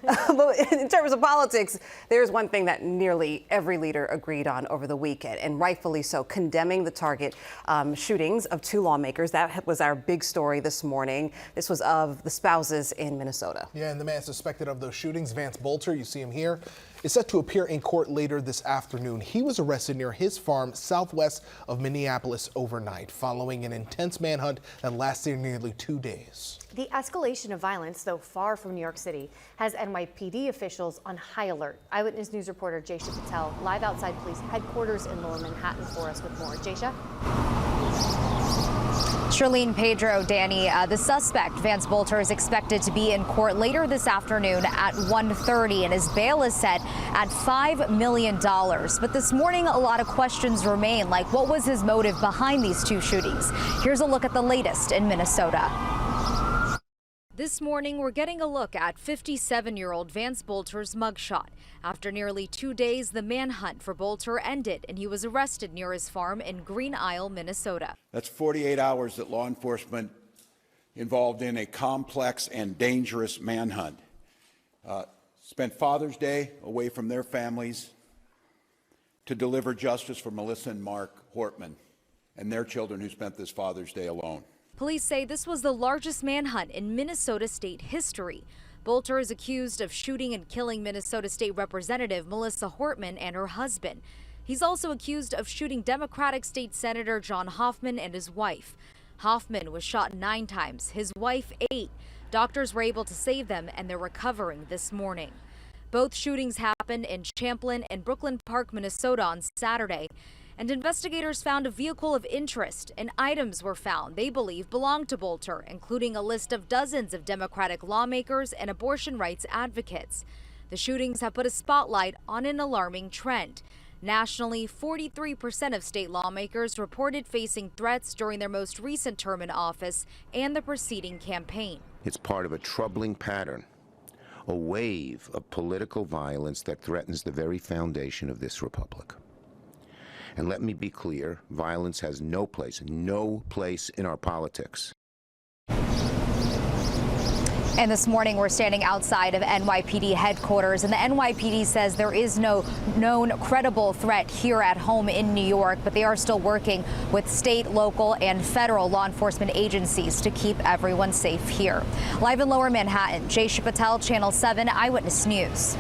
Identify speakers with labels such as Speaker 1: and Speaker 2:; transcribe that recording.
Speaker 1: But in terms of politics, there's one thing that nearly every leader agreed on over the weekend, and rightfully so, condemning the Target shootings of two lawmakers. That was our big story this morning. This was of the spouses in Minnesota.
Speaker 2: Yeah, and the man suspected of those shootings, Vance Bolter, you see him here, is set to appear in court later this afternoon. He was arrested near his farm southwest of Minneapolis overnight, following an intense manhunt that lasted nearly 2 days.
Speaker 3: The escalation of violence, though far from New York City, has NYPD officials on high alert. Eyewitness News reporter Jaysha Patel live outside police headquarters in Lower Manhattan for us with more. Jaysha?
Speaker 4: Charlene, Pedro, Danny, the suspect, Vance Bolter, is expected to be in court later this afternoon at 1:30, and his bail is set at $5 million. But this morning, a lot of questions remain, like what was his motive behind these two shootings? Here's a look at the latest in Minnesota. This morning, we're getting a look at 57-year-old Vance Bolter's mugshot. After nearly 2 days, the manhunt for Bolter ended, and he was arrested near his farm in Green Isle, Minnesota.
Speaker 5: That's 48 hours that law enforcement involved in a complex and dangerous manhunt. Spent Father's Day away from their families to deliver justice for Melissa and Mark Hortman and their children who spent this Father's Day alone.
Speaker 4: Police say this was the largest manhunt in Minnesota state history. Bolter is accused of shooting and killing Minnesota State Representative Melissa Hortman and her husband. He's also accused of shooting Democratic State Senator John Hoffman and his wife. Hoffman was shot 9 times, his wife 8. Doctors were able to save them, and they're recovering this morning. Both shootings happened in Champlin and Brooklyn Park, Minnesota on Saturday. And investigators found a vehicle of interest, and items were found they believe belonged to Bolter, including a list of dozens of Democratic lawmakers and abortion rights advocates. The shootings have put a spotlight on an alarming trend. Nationally, 43% of state lawmakers reported facing threats during their most recent term in office and the preceding campaign.
Speaker 6: It's part of a troubling pattern, a wave of political violence that threatens the very foundation of this republic. And let me be clear, violence has no place in our politics.
Speaker 4: And this morning, we're standing outside of NYPD headquarters, and the NYPD says there is no known credible threat here at home in New York, but they are still working with state, local, and federal law enforcement agencies to keep everyone safe here. Live in Lower Manhattan, Jaysha Patel, Channel 7 Eyewitness News.